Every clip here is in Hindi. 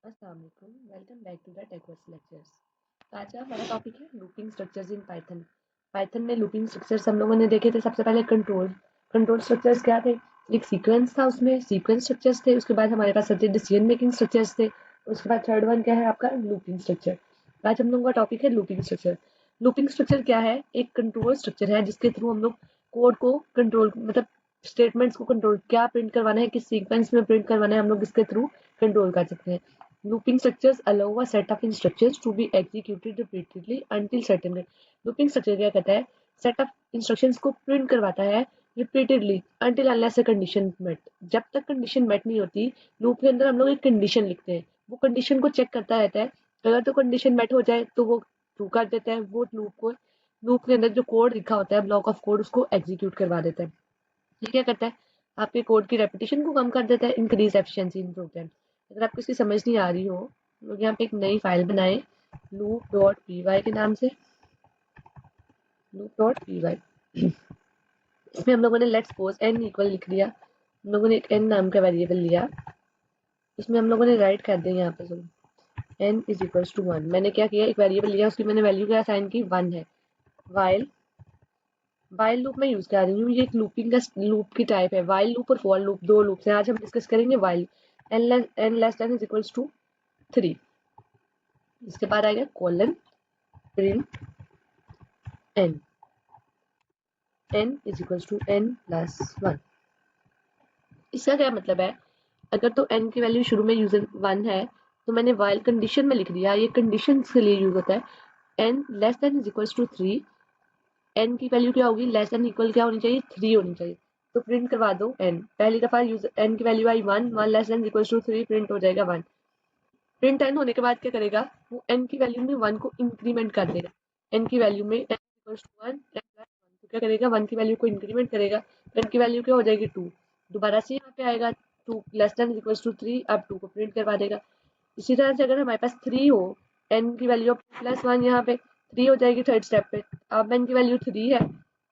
अस्सलाम वालेकुम, welcome back to the Techverse lectures. तो आज का हमारा टॉपिक है looping structures in Python. Python में लूपिंग स्ट्रक्चर्स हम लोगों ने देखे थे। सबसे पहले कंट्रोल स्ट्रक्चर्स क्या थे? एक सीक्वेंस था, उसमें सीक्वेंस स्ट्रक्चर्स थे। उसके बाद हमारे पास डिसीजन मेकिंग स्ट्रक्चर्स थे। उसके बाद थर्ड वन क्या है आपका? Looping structure. आज हम लोगों का टॉपिक है लूपिंग स्ट्रक्चर। लूपिंग स्ट्रक्चर क्या है? एक कंट्रोल स्ट्रक्चर है जिसके थ्रू हम लोग कोड को कंट्रोल मतलब स्टेटमेंट्स को कंट्रोल क्या प्रिंट करवाना है, किस सीक्वेंस में प्रिंट करवाना है, हम लोग इसके थ्रू कंट्रोल कर सकते हैं। Looping structures allow a set of instructions to be executed repeatedly until certain end. Looping structure क्या कहता है? सेट ऑफ इंस्ट्रक्शंस को प्रिंट करवाता है repeatedly until unless a condition met. जब तक कंडीशन मेट नहीं होती, लूप के अंदर हम लोग एक कंडीशन लिखते हैं। वो कंडीशन को चेक करता रहता है। अगर तो कंडीशन मेट हो जाए तो वो ट्रू कर देता है। वो लूप के अंदर जो कोड लिखा होता है, ब्लॉक ऑफ कोड, उसको एग्जीक्यूट करवा देता है। ये क्या करता है? आपके कोड की रेपिटेशन को कम कर देता है, इंक्रीज एफिशिएंसी इन प्रोग्राम। अगर आपको इसकी समझ नहीं आ रही हो, लोग यहाँ पे एक नई फाइल बनाए loop.py के नाम से। loop.py इसमें हम लोगों ने लेट्स सपोज n इक्वल लिख दिया। हम लोगों ने एक n नाम का वेरिएबल लिया। इसमें हम लोगों ने राइट कर दिया यहाँ पे सुनो n इज इक्वल्स टू 1। मैंने क्या किया, एक वेरिएबल लिया, उसकी मैंने वैल्यू क्या असाइन की, 1 है। वाइल लूप में यूज कर रही हूँ। ये एक लूपिंग का लूप की टाइप है। वाइल लूप और फॉर लूप, दो लूप हैं। आज हम डिस्कस करेंगे while. n less than is equals to 3। इसके बाद आएगा colon print n is equals to n plus 1। इसका क्या मतलब है? अगर तो n की वैल्यू शुरू में यूजर 1 है तो मैंने वाइल कंडीशन में लिख दिया। ये कंडीशन के लिए यूज होता है। n less than is equals to 3। n की वैल्यू क्या होगी? लेस देन इक्वल क्या होनी चाहिए? 3 होनी चाहिए। तो प्रिंट करवा दो n। पहली दफा यूजर n की वैल्यू आई 1, 1 less than equals to 3, print हो जाएगा 1। प्रिंट n होने के बाद क्या करेगा? वो n की वैल्यू में 1 को इंक्रीमेंट कर देगा। n की वैल्यू में n equals to 1 n plus 1, तो क्या करेगा? 1 की वैल्यू को इंक्रीमेंट करेगा। तो n की वैल्यू क्या हो जाएगी? 2। दोबारा से यहाँ पे आएगा 2 लेस देन इक्वल्स टू 3, अब 2 को प्रिंट करवा देगा। इसी तरह से अगर हमारे पास 3 हो, n की वैल्यू ऑफ प्लस 1 यहाँ पे 3 हो जाएगी थर्ड स्टेप पे। अब n की वैल्यू 3 है,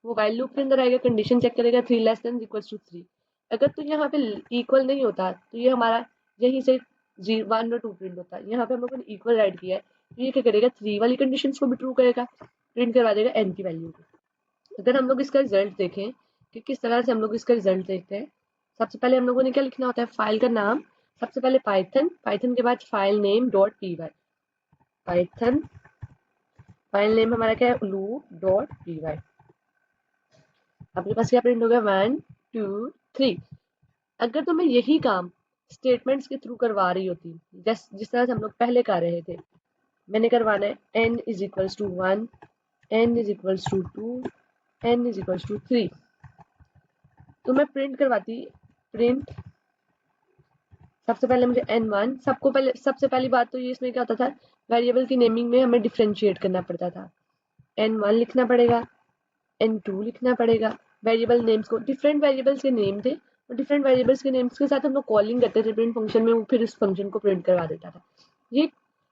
वो वाइल लूप के अंदर आएगा, कंडीशन चेक करेगा 3 लेस देन इक्वल्स टू 3। अगर तो यहाँ पे इक्वल नहीं होता तो ये हमारा यहीं से 1 और 2 प्रिंट होता है। यहाँ पे हम लोगों ने इक्वल राइट किया है, तो ये क्या करेगा? 3 वाली कंडीशन को भी ट्रू करेगा, प्रिंट करवा देगा n की वैल्यू को। अगर हम लोग इसका रिजल्ट देखें कि किस तरह से हम लोग इसका रिजल्ट देखते हैं, सबसे पहले हम लोगों ने क्या लिखना होता है? फाइल का नाम। सबसे पहले पाइथन के बाद file name dot P Y. Python file name हमारा क्या है? Loop dot P Y. आपके पास क्या प्रिंट हो गया? 1 2 3। अगर तो मैं यही काम स्टेटमेंट्स के थ्रू करवा रही होती, जिस तरह से हम लोग पहले कर रहे थे, मैंने करवाना है n is equals to 1, n is equals to 2, n is equals to 3, तो मैं प्रिंट करवाती प्रिंट। सबसे पहले मुझे n1, सबसे पहली बात तो ये इसमें क्या होता था, वेरिएबल की नेमिंग में हमें डिफ्रेंशिएट करना पड़ता था। n1 लिखना पड़ेगा, n2 लिखना पड़ेगा। वेरिएबल नेम्स को, डिफरेंट वेरिएबल्स के नेम थे और डिफरेंट वेरिएबल्स के नेम्स के साथ हम लोग कॉलिंग करते थे प्रिंट फंक्शन में, वो फिर उस फंक्शन को प्रिंट करवा देता था। ये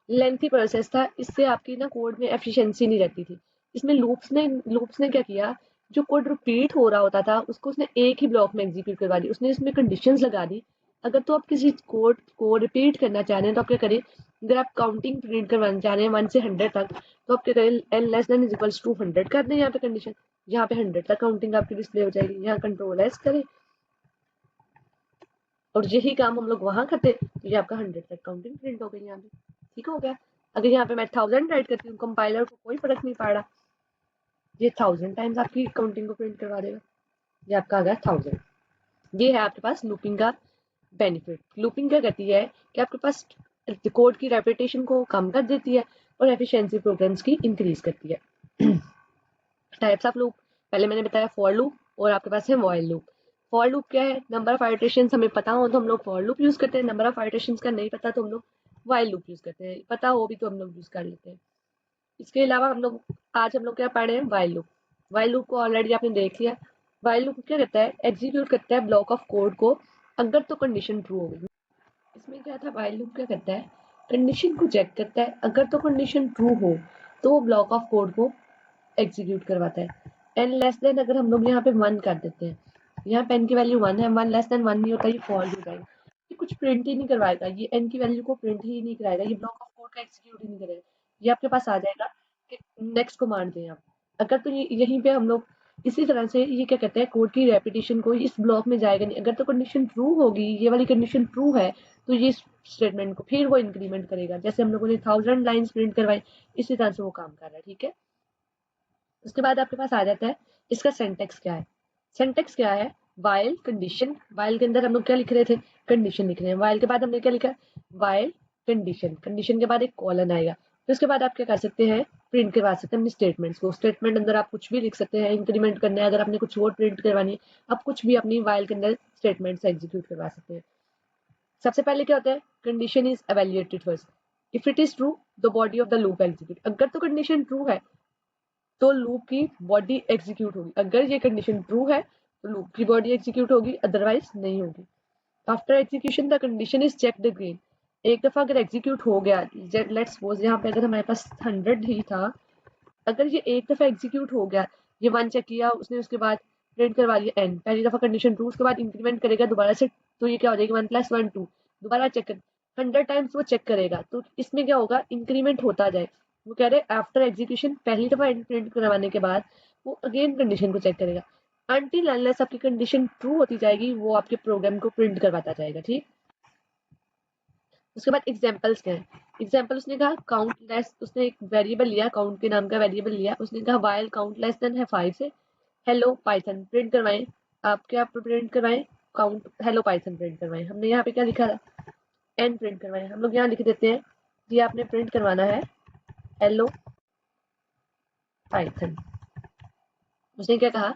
लेंथी प्रोसेस था, इससे आपकी ना कोड में एफिशिएंसी नहीं रहती थी। इसमें लूप्स ने क्या किया, जो कोड रिपीट हो रहा होता था उसको उसने एक ही ब्लॉक में एग्जीक्यूट करवा दी। उसने इसमें कंडीशंस लगा दी। अगर तो आप किसी कोड को रिपीट करना चाह रहे हैं तो आप क्या करें? अगर आप काउंटिंग प्रिंट करवाना चाह रहे हैं 1 से 100 तक, तो आप क्या करें? n less than is equals to 100 कर दें यहाँ पे कंडीशन। यहाँ पे 100 तक काउंटिंग आपकी डिस्प्ले हो जाएगी। यहाँ कंट्रोल एस करें और यही काम हम लोग वहां करते, तो ये आपका 100 तक काउंटिंग प्रिंट हो गई यहाँ पे। ठीक हो गया। अगर यहाँ पे मैं 1000 राइट करती हूँ, कंपाइलर को कोई फर्क नहीं पड़ रहा, ये 1000 टाइम्स आपकी काउंटिंग को प्रिंट करवा देगा। ये आपका आ गया 1000। ये है आपके पास लूपिंग का बेनिफिट। लूपिंग क्या करती है कि आपके पास कोड की रेपिटेशन को कम कर देती है और एफिशिएंसी प्रोग्राम्स की इंक्रीज करती है। टाइप्स ऑफ लूप, पहले मैंने बताया फॉर लूप और आपके पास है व्हाइल लूप। फॉर लूप क्या है? नंबर ऑफ आइटरेशंस हमें पता हो तो हम लोग फॉर लूप यूज करते हैं। नंबर ऑफ आइटरेशंस का नहीं पता तो हम लोग व्हाइल लूप यूज करते हैं। पता हो भी तो हम लोग यूज कर लेते हैं। इसके अलावा आज हम लोग क्या पढ़ रहे हैं? While loop. व्हाइल लूप को ऑलरेडी आपने देख लिया। व्हाइल लूप क्या करता है? एग्जीक्यूट करता है ब्लॉक ऑफ कोड को अगर तो कंडीशन ट्रू हो गई। इसमें क्या था? व्हाइल लूप क्या करता है? कंडीशन को चेक करता है, अगर तो कंडीशन ट्रू हो तो वो ब्लॉक ऑफ कोड को एग्जीक्यूट करवाता है। एन लेस देन अगर हम लोग यहाँ पे 1 कर देते हैं, यहाँ पे n की वैल्यू 1 है, 1 लेस देन 1 नहीं होता, ये फॉल्स हो जाएगा। ये कुछ प्रिंट ही नहीं करवाएगा, ये एन की वैल्यू को प्रिंट ही नहीं कराएगा, ये ब्लॉक ऑफ कोड का एग्जीक्यूट ही नहीं करेगा। ये आपके पास आ जाएगा कि नेक्स्ट कमांड दें आप। अगर तो ये यहीं पे हम लोग इसी तरह से ये क्या कहते हैं, कोड की रेपिटेशन को इस ब्लॉक में जाएगा नहीं। अगर तो कंडीशन ट्रू होगी, ये वाली कंडीशन ट्रू है, तो ये स्टेटमेंट को फिर वो इंक्रीमेंट करेगा। जैसे हम लोगों ने 1000 लाइन्स प्रिंट करवाई, इसी तरह से वो काम कर रहा है। ठीक है, उसके बाद आपके पास आ जाता है इसका सिंटैक्स क्या है। सिंटैक्स क्या है, वाइल कंडीशन। वाइल के अंदर हम लोग क्या लिख रहे थे, कंडीशन लिख रहे हैं। वाइल के बाद हमने क्या लिखा, वाइल कंडीशन। कंडीशन के बाद एक कॉलन आएगा, फिर उसके बाद आप क्या कर सकते हैं, प्रिंट करवा सकते हैं अपने स्टेटमेंट्स को। स्टेटमेंट अंदर आप कुछ भी लिख सकते हैं, इंक्रीमेंट करना है, अगर आपने कुछ और प्रिंट करवानी है, आप कुछ भी अपनी वाइल के अंदर स्टेटमेंट्स एग्जीक्यूट करवा सकते हैं। सबसे पहले क्या होता है, condition is evaluated first. If it is true, the body of the loop execute. अगर तो कंडीशन ट्रू है तो लूप की बॉडी एग्जीक्यूट होगी। अगर ये कंडीशन ट्रू है तो लूप की बॉडी एग्जीक्यूट होगी, अदरवाइज नहीं होगी। After execution the condition is checked again. एक दफा अगर एग्जीक्यूट हो गया, लेट्स सपोज यहाँ पे अगर हमारे पास 100 ही था, अगर ये एक दफा एग्जीक्यूट हो गया, ये 1 चेक किया उसने, उसके बाद प्रिंट करवा लिया n, पहली दफा कंडीशन ट्रू, उसके बाद इंक्रीमेंट करेगा दोबारा से, तो ये क्या हो जाएगी 1 + 1 2। दोबारा चेक कर, 100 टाइम्स वो चेक करेगा, तो इसमें क्या होगा, इंक्रीमेंट होता जाए। वो कह रहे आफ्टर एग्जीक्यूशन, पहली दफा प्रिंट करवाने के बाद वो अगेन कंडीशन को चेक करेगा, अनटिल अनलेस आपकी कंडीशन ट्रू होती जाएगी, वो आपके प्रोग्राम को प्रिंट करवाता जाएगा। ठीक, उसके बाद एग्जांपल्स क्या है। एग्जांपल उसने कहा काउंट लेस, उसने एक वेरिएबल लिया, काउंट के नाम का वेरिएबल लिया, उसने कहा व्हाइल काउंट लेस देन है 5 से हेलो पाइथन प्रिंट करवाएं। आप क्या प्रिंट करवाएं, काउंट हेलो पाइथन प्रिंट करवाएं। हमने यहाँ पे क्या लिखा था, एन प्रिंट करवाएं। हम लोग यहाँ लिख देते हैं कि आपने प्रिंट करवाना है हेलो पाइथन। उसने क्या कहा,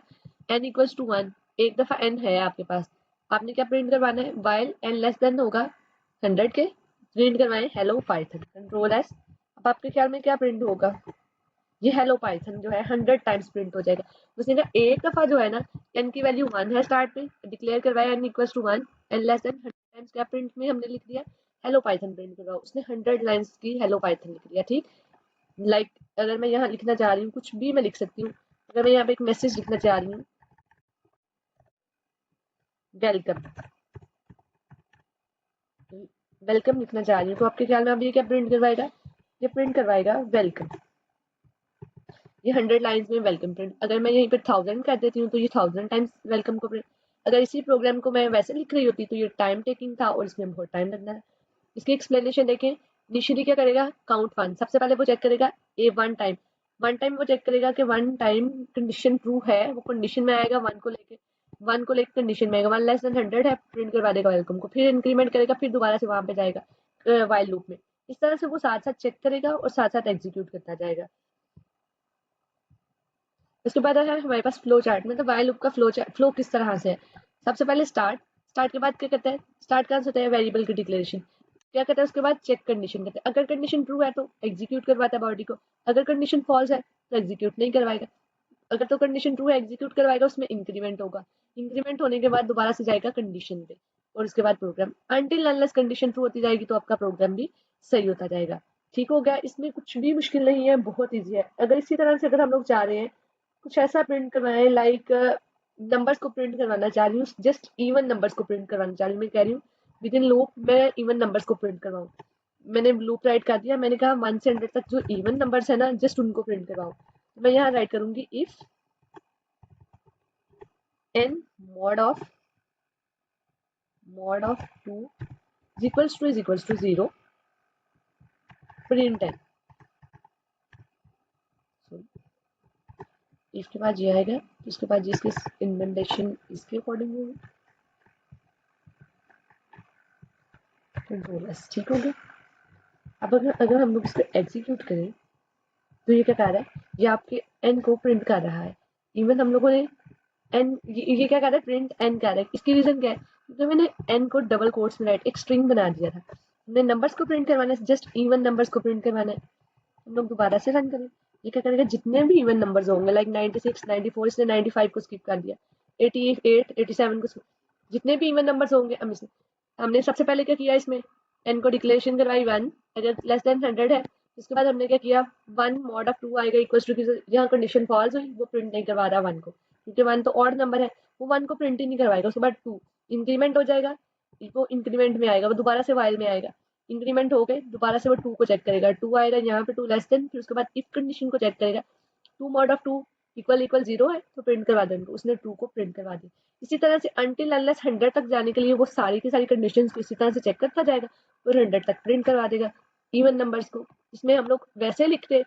n इक्वल्स टू 1, एक दफा n है आपके पास, आपने क्या प्रिंट करवाना है, वाइल n लेस देन होगा 100 के, प्रिंट करवाएं हेलो पाइथन, कंट्रोल एस। अब आपके ख्याल में क्या प्रिंट होगा, ये हेलो पाइथन जो है 100 टाइम्स प्रिंट हो जाएगा। उसने कहा एक दफा जो है ना, n की वैल्यू 1 है स्टार्ट में, डिक्लेयर करवाया n equals to 1, n less than 100 times क्या प्रिंट में हमने लिख दिया, हेलो पाइथन प्रिंट करवाओ। उसने 100 लाइन्स की हेलो पाइथन लिख दिया। ठीक, लाइक अगर मैं यहाँ लिखना चाह रही हूँ, कुछ भी मैं लिख सकती हूँ। अगर मैं यहाँ पे एक मैसेज लिखना चाह रही हूँ, वेलकम, वेलकम लिखना चाह रही हूँ, तो आपके ख्याल में अब ये क्या प्रिंट करवाएगा, ये प्रिंट करवाएगा वेलकम। ये 100 लाइन्स में वेलकम प्रिंट। अगर मैं यहीं पे 1000 कर देती हूँ तो ये 1000 टाइम्स वेलकम को प्रिंट। अगर इसी प्रोग्राम को मैं वैसे लिख रही होती तो ये टाइम टेकिंग था और इसमें बहुत टाइम लगना है। इसकी एक्सप्लेनेशन देखें, इनिशियली क्या करेगा, काउंट 1, सबसे पहले वो चेक करेगा ए 1 टाइम, 1 टाइम वो चेक करेगा कि 1 टाइम कंडीशन ट्रू है, वो कंडीशन में आएगा 1 को लेके, 1 को लेके कंडीशन में आएगा, 1 लेस देन 100 है, प्रिंट करवा देगा वेलकम को, फिर इंक्रीमेंट करेगा, फिर दोबारा से वहां पे जाएगा वाइल लूप में। इस तरह से वो साथ साथ चेक करेगा और साथ साथ एग्जीक्यूट करता जाएगा। उसके बाद है हमारे पास फ्लो चार्ट, मतलब वाइल लूप का फ्लो किस तरह से है। सबसे पहले स्टार्ट, स्टार्ट के बाद क्या करता है, स्टार्ट का होता है वेरिएबल की डिक्लेरेशन, क्या कहता है उसके बाद चेक कंडीशन कहता है। अगर कंडीशन ट्रू है तो एग्जीक्यूट करवाता है बॉडी को, अगर कंडीशन फॉल्स है तो एग्जीक्यूट नहीं करवाएगा। अगर तो कंडीशन ट्रू है एग्जीक्यूट करवाएगा, उसमें इंक्रीमेंट होगा, इंक्रीमेंट होने के बाद दोबारा से जाएगा कंडीशन पे और उसके बाद program, until unless condition true होती जाएगी तो आपका प्रोग्राम भी सही होता जाएगा। ठीक हो गया, इसमें कुछ भी मुश्किल नहीं है, बहुत ईजी है। अगर इसी तरह से अगर हम लोग चाह रहे हैं कुछ ऐसा प्रिंट करवाएं, लाइक नंबर्स को प्रिंट करवाना चाह रही हूँ, जस्ट इवन नंबर्स को प्रिंट करवाना चाह रही हूँ, मैं कह रही हूँ विद इन लूप मैं इवन नंबर्स को प्रिंट करवाऊँ। मैंने लूप राइट कर दिया, मैंने कहा 1 से 100 तक जो इवन नंबर्स है ना, जस्ट उनको प्रिंट करवाओ। तो मैं यहाँ राइट करूंगी if n mod of 2 is equals to 0, print n। इसके बाद ये आएगा, उसके बाद इसकी इंडेंटेशन इसके अकॉर्डिंग होगी, कंट्रोल एस। ठीक हो गया। अब अगर हम लोग इसको एग्जीक्यूट करें तो ये क्या कर रहा है, ये आपके n को प्रिंट कर रहा है। इवन हम लोगों ने n ये क्या कर रहा है, प्रिंट n कर रहा है। इसकी रीजन क्या है, क्योंकि मैंने n को डबल कोट्स में राइट एक स्ट्रिंग बना दिया था। हमने नंबर्स को प्रिंट करवाना है, जस्ट इवन नंबर्स को प्रिंट करवाना है। हम लोग दोबारा से रन करें, ये क्या करेगा, जितने भी इवन नंबर्स होंगे लाइक 96 94, इसने 95 को स्किप कर दिया, 88 87 को, जितने भी इवन नंबर्स होंगे हमने सबसे पहले क्या किया, इसमें n को डिक्लेरेशन करवाई 1, अगर लेस देन 100 है। उसके बाद हमने क्या किया, 1 mod of 2 आएगा इक्वल्स टू, यहाँ कंडीशन फॉल्स हुई, वो प्रिंट नहीं करवा रहा 1 को, क्योंकि 1 तो ऑड नंबर है, वो 1 को प्रिंट ही नहीं करवाएगा। उसके बाद 2 इंक्रीमेंट हो जाएगा, वो इंक्रीमेंट में आएगा, वो दोबारा से वाइल में आएगा, इंक्रीमेंट हो गए, दोबारा से वो 2 को चेक करेगा, 2 आएगा यहाँ पे 2 लेस देन, फिर उसके बाद इफ कंडीशन को चेक करेगा, 2 मॉड ऑफ 2 इक्वल इक्वल 0 है तो प्रिंट करवा देंगे, उसने 2 को प्रिंट करवा दी। इसी तरह से अनटिल अनलेस 100 तक जाने के लिए वो सारी की सारी कंडीशंस को इसी तरह से चेक करता जाएगा और 100 तक प्रिंट करवा देगा इवन नंबर्स को। इसमें हम लोग वैसे लिखते,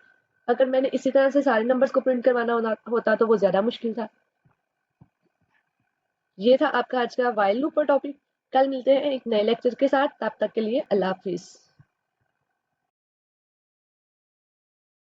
अगर मैंने इसी तरह से सारे नंबर्स को प्रिंट करवाना होता तो वो ज्यादा मुश्किल था। ये था आपका आज का वाइल लूप पर टॉपिक। कल मिलते हैं एक नए लेक्चर के साथ, तब तक के लिए अल्लाह हाफिज।